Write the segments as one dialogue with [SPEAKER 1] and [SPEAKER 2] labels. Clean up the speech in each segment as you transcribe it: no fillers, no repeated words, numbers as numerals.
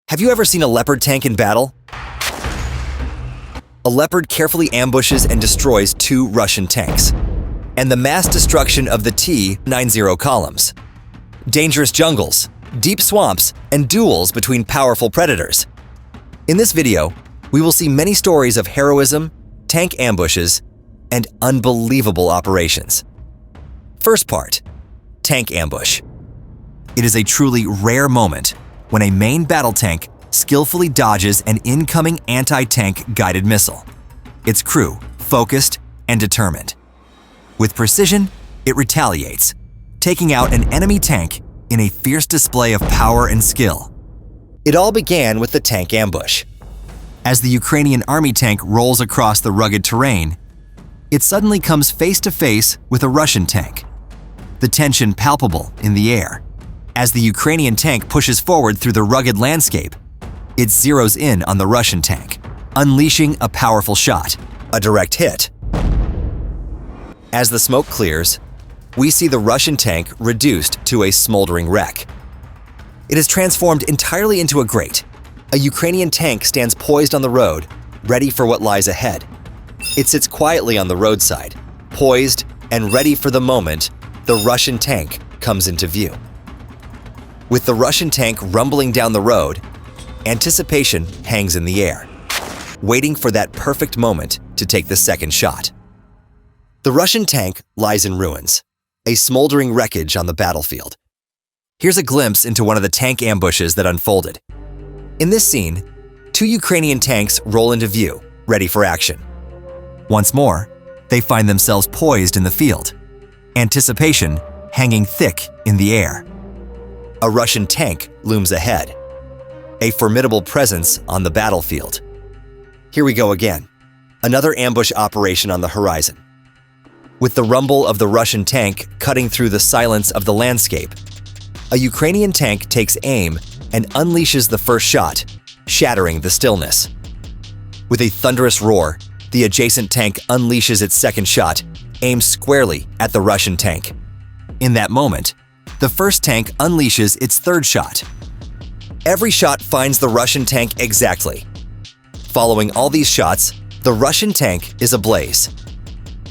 [SPEAKER 1] Have you ever seen a Leopard tank in battle? A Leopard carefully ambushes and destroys 2 Russian tanks, and the mass destruction of the T-90 columns. Dangerous jungles, deep swamps, and duels between powerful predators. In this video, we will see many stories of heroism, tank ambushes, and unbelievable operations. First part, tank ambush. It is a truly rare moment when a main battle tank skillfully dodges an incoming anti-tank guided missile. Its crew focused and determined. With precision, it retaliates, taking out an enemy tank in a fierce display of power and skill. It all began with the tank ambush. As the Ukrainian army tank rolls across the rugged terrain, it suddenly comes face to face with a Russian tank. The tension palpable in the air. As the Ukrainian tank pushes forward through the rugged landscape, it zeroes in on the Russian tank, unleashing a powerful shot, a direct hit. As the smoke clears, we see the Russian tank reduced to a smoldering wreck. It is transformed entirely into a grate. A Ukrainian tank stands poised on the road, ready for what lies ahead. It sits quietly on the roadside, poised and ready for the moment the Russian tank comes into view. With the Russian tank rumbling down the road, anticipation hangs in the air, waiting for that perfect moment to take the second shot. The Russian tank lies in ruins, a smoldering wreckage on the battlefield. Here's a glimpse into one of the tank ambushes that unfolded. In this scene, 2 Ukrainian tanks roll into view, ready for action. Once more, they find themselves poised in the field, anticipation hanging thick in the air. A Russian tank looms ahead, a formidable presence on the battlefield. Here we go again, another ambush operation on the horizon. With the rumble of the Russian tank cutting through the silence of the landscape, a Ukrainian tank takes aim and unleashes the first shot, shattering the stillness. With a thunderous roar, the adjacent tank unleashes its second shot, aimed squarely at the Russian tank. In that moment, the first tank unleashes its third shot. Every shot finds the Russian tank exactly. Following all these shots, the Russian tank is ablaze.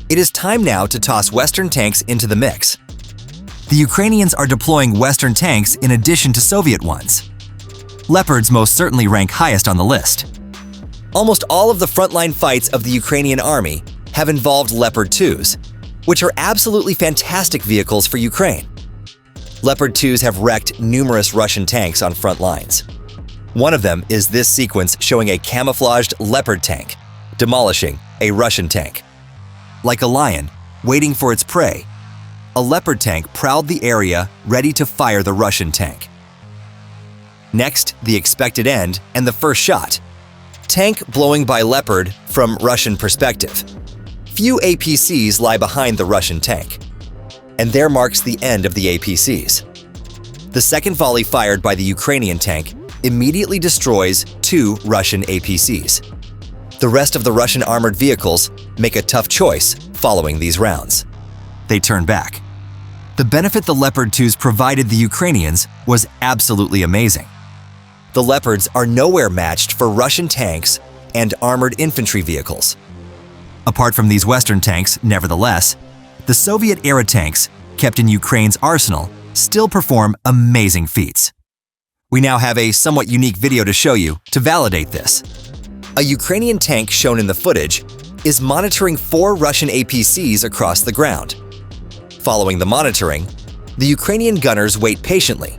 [SPEAKER 1] It is time now to toss Western tanks into the mix. The Ukrainians are deploying Western tanks in addition to Soviet ones. Leopards most certainly rank highest on the list. Almost all of the frontline fights of the Ukrainian army have involved Leopard 2s, which are absolutely fantastic vehicles for Ukraine. Leopard 2s have wrecked numerous Russian tanks on front lines. One of them is this sequence showing a camouflaged Leopard tank demolishing a Russian tank. Like a lion waiting for its prey, a Leopard tank prowled the area ready to fire the Russian tank. Next, the expected end and the first shot. Tank blowing by Leopard from Russian perspective. Few APCs lie behind the Russian tank. And there marks the end of the APCs. The second volley fired by the Ukrainian tank immediately destroys 2 Russian APCs. The rest of the Russian armored vehicles make a tough choice following these rounds. They turn back. The benefit the Leopard 2s provided the Ukrainians was absolutely amazing. The Leopards are nowhere matched for Russian tanks and armored infantry vehicles. Apart from these Western tanks, nevertheless, the Soviet-era tanks kept in Ukraine's arsenal still perform amazing feats. We now have a somewhat unique video to show you to validate this. A Ukrainian tank shown in the footage is monitoring 4 Russian APCs across the ground. Following the monitoring, the Ukrainian gunners wait patiently,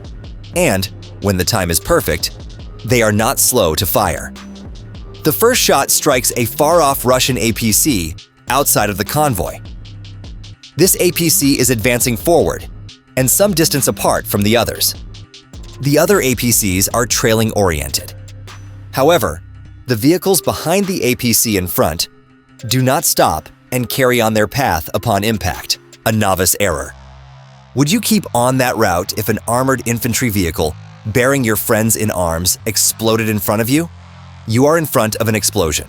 [SPEAKER 1] and, when the time is perfect, they are not slow to fire. The first shot strikes a far-off Russian APC outside of the convoy. This APC is advancing forward and some distance apart from the others. The other APCs are trailing oriented. However, the vehicles behind the APC in front do not stop and carry on their path upon impact, a novice error. Would you keep on that route if an armored infantry vehicle bearing your friends in arms exploded in front of you? You are in front of an explosion.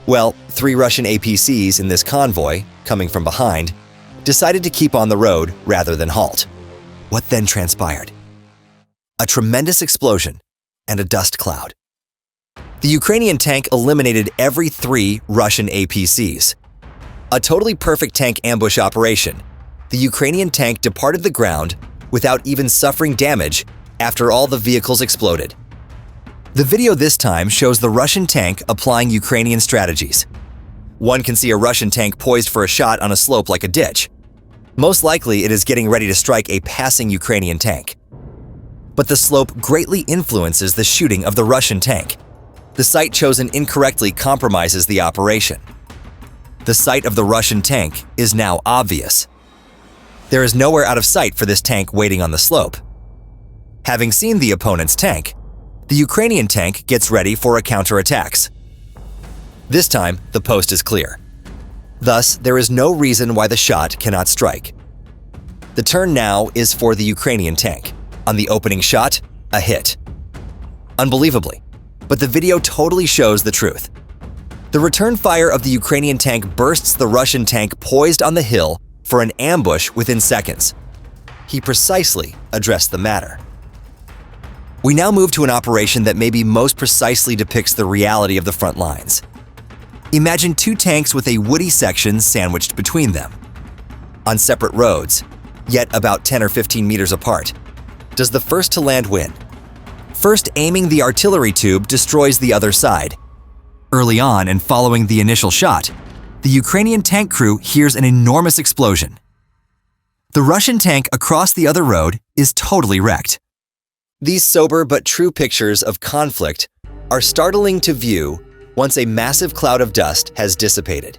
[SPEAKER 1] Well, 3 Russian APCs in this convoy, coming from behind, decided to keep on the road rather than halt. What then transpired? A tremendous explosion, and a dust cloud. The Ukrainian tank eliminated every 3 Russian APCs. A totally perfect tank ambush operation. The Ukrainian tank departed the ground without even suffering damage after all the vehicles exploded. The video this time shows the Russian tank applying Ukrainian strategies. One can see a Russian tank poised for a shot on a slope like a ditch. Most likely it is getting ready to strike a passing Ukrainian tank. But the slope greatly influences the shooting of the Russian tank. The site chosen incorrectly compromises the operation. The site of the Russian tank is now obvious. There is nowhere out of sight for this tank waiting on the slope. Having seen the opponent's tank, the Ukrainian tank gets ready for a counterattacks. This time, the post is clear. Thus, there is no reason why the shot cannot strike. The turn now is for the Ukrainian tank. On the opening shot, a hit. Unbelievably, but the video totally shows the truth. The return fire of the Ukrainian tank bursts the Russian tank poised on the hill for an ambush within seconds. He precisely addressed the matter. We now move to an operation that maybe most precisely depicts the reality of the front lines. Imagine 2 tanks with a woody section sandwiched between them. On separate roads, yet about 10 or 15 meters apart. Does the first to land win? First aiming the artillery tube destroys the other side. Early on and following the initial shot, the Ukrainian tank crew hears an enormous explosion. The Russian tank across the other road is totally wrecked. These sober but true pictures of conflict are startling to view once a massive cloud of dust has dissipated.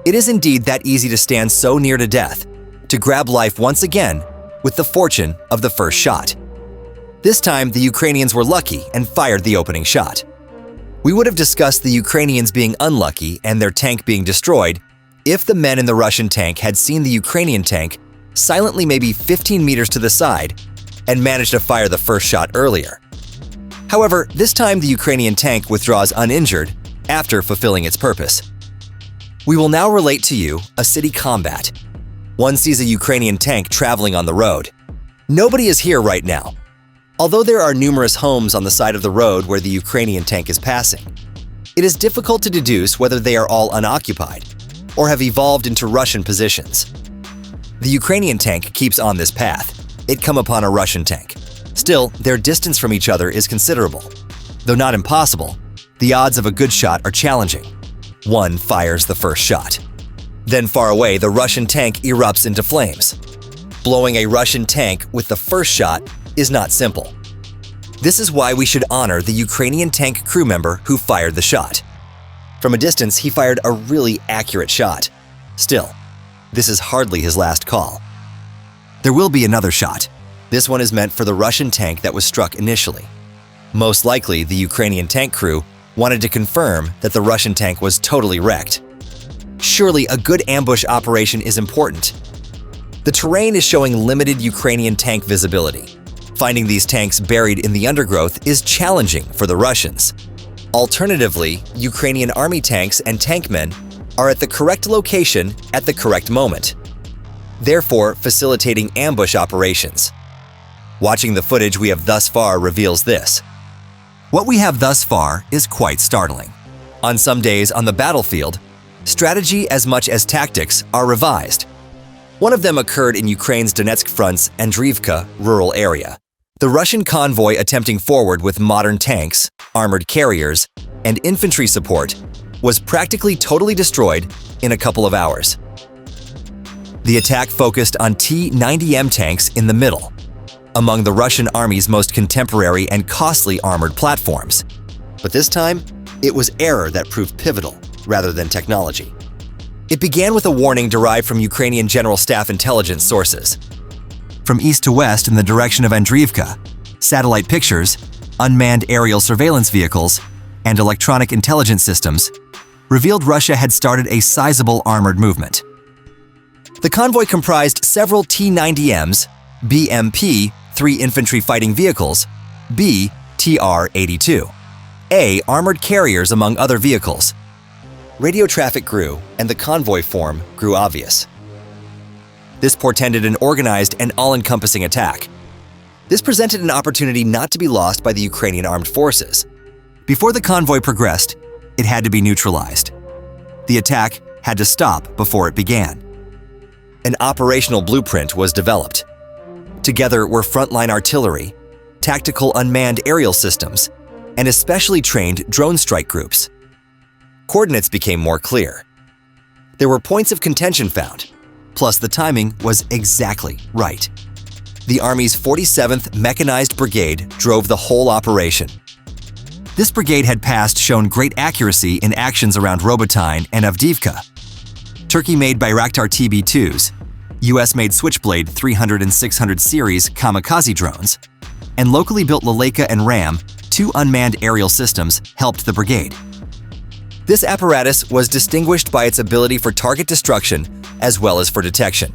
[SPEAKER 1] It is indeed that easy to stand so near to death, to grab life once again with the fortune of the first shot. This time, the Ukrainians were lucky and fired the opening shot. We would have discussed the Ukrainians being unlucky and their tank being destroyed if the men in the Russian tank had seen the Ukrainian tank silently maybe 15 meters to the side and managed to fire the first shot earlier. However, this time the Ukrainian tank withdraws uninjured after fulfilling its purpose. We will now relate to you a city combat. One sees a Ukrainian tank traveling on the road. Nobody is here right now, although there are numerous homes on the side of the road where the Ukrainian tank is passing. It is difficult to deduce whether they are all unoccupied or have evolved into Russian positions. The Ukrainian tank keeps on this path. It come upon a Russian tank. Still, their distance from each other is considerable. Though not impossible, the odds of a good shot are challenging. One fires the first shot. Then far away, the Russian tank erupts into flames. Blowing a Russian tank with the first shot is not simple. This is why we should honor the Ukrainian tank crew member who fired the shot. From a distance, he fired a really accurate shot. Still, this is hardly his last call. There will be another shot. This one is meant for the Russian tank that was struck initially. Most likely, the Ukrainian tank crew wanted to confirm that the Russian tank was totally wrecked. Surely a good ambush operation is important. The terrain is showing limited Ukrainian tank visibility. Finding these tanks buried in the undergrowth is challenging for the Russians. Alternatively, Ukrainian army tanks and tankmen are at the correct location at the correct moment, therefore facilitating ambush operations. Watching the footage we have thus far reveals this. What we have thus far is quite startling. On some days on the battlefield, strategy as much as tactics are revised. One of them occurred in Ukraine's Donetsk front's Andriivka rural area. The Russian convoy attempting forward with modern tanks, armored carriers, and infantry support was practically totally destroyed in a couple of hours. The attack focused on T-90M tanks in the middle, among the Russian army's most contemporary and costly armored platforms. But this time, it was error that proved pivotal rather than technology. It began with a warning derived from Ukrainian General Staff intelligence sources. From east to west in the direction of Andriivka, satellite pictures, unmanned aerial surveillance vehicles, and electronic intelligence systems revealed Russia had started a sizable armored movement. The convoy comprised several T-90Ms, BMP, 3 infantry fighting vehicles, B, TR-82, A, armored carriers among other vehicles. Radio traffic grew, and the convoy form grew obvious. This portended an organized and all-encompassing attack. This presented an opportunity not to be lost by the Ukrainian armed forces. Before the convoy progressed, it had to be neutralized. The attack had to stop before it began. An operational blueprint was developed. Together were frontline artillery, tactical unmanned aerial systems, and especially trained drone strike groups. Coordinates became more clear. There were points of contention found, plus the timing was exactly right. The Army's 47th Mechanized Brigade drove the whole operation. This brigade had past shown great accuracy in actions around Robotyne and Avdiivka. Turkey-made Bayraktar TB2s, US-made Switchblade 300 and 600 series kamikaze drones, and locally built Leleka and Ram, two unmanned aerial systems, helped the brigade. This apparatus was distinguished by its ability for target destruction as well as for detection.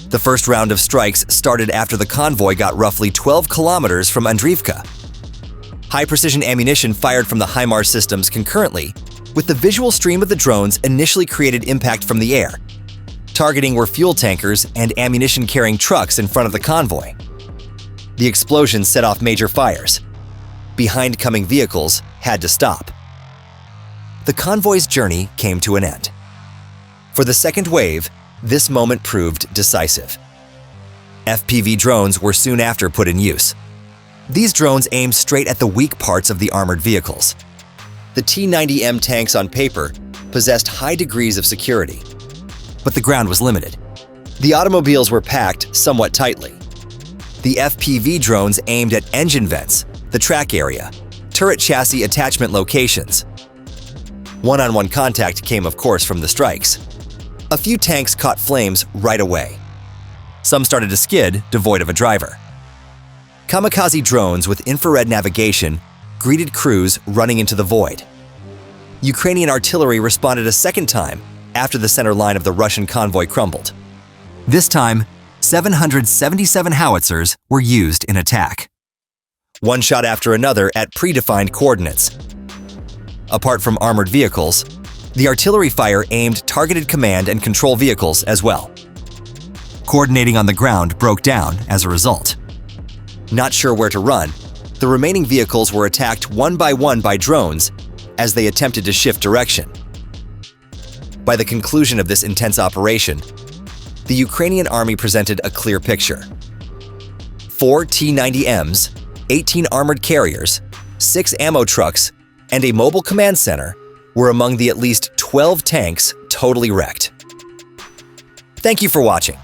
[SPEAKER 1] The first round of strikes started after the convoy got roughly 12 kilometers from Andriivka. High-precision ammunition fired from the HIMARS systems concurrently, with the visual stream of the drones initially created impact from the air. Targeting were fuel tankers and ammunition-carrying trucks in front of the convoy. The explosions set off major fires. Behind-coming vehicles had to stop. The convoy's journey came to an end. For the second wave, this moment proved decisive. FPV drones were soon after put in use. These drones aimed straight at the weak parts of the armored vehicles. The T-90M tanks on paper possessed high degrees of security, but the ground was limited. The automobiles were packed somewhat tightly. The FPV drones aimed at engine vents, the track area, turret chassis attachment locations. One-on-one contact came, of course, from the strikes. A few tanks caught flames right away. Some started to skid, devoid of a driver. Kamikaze drones with infrared navigation greeted crews running into the void. Ukrainian artillery responded a second time after the center line of the Russian convoy crumbled. This time, 777 howitzers were used in attack. One shot after another at predefined coordinates. Apart from armored vehicles, the artillery fire aimed targeted command and control vehicles as well. Coordinating on the ground broke down as a result. Not sure where to run, the remaining vehicles were attacked one by drones as they attempted to shift direction. By the conclusion of this intense operation, the Ukrainian army presented a clear picture. 4 T-90Ms, 18 armored carriers, 6 ammo trucks, and a mobile command center were among the at least 12 tanks totally wrecked. Thank you for watching.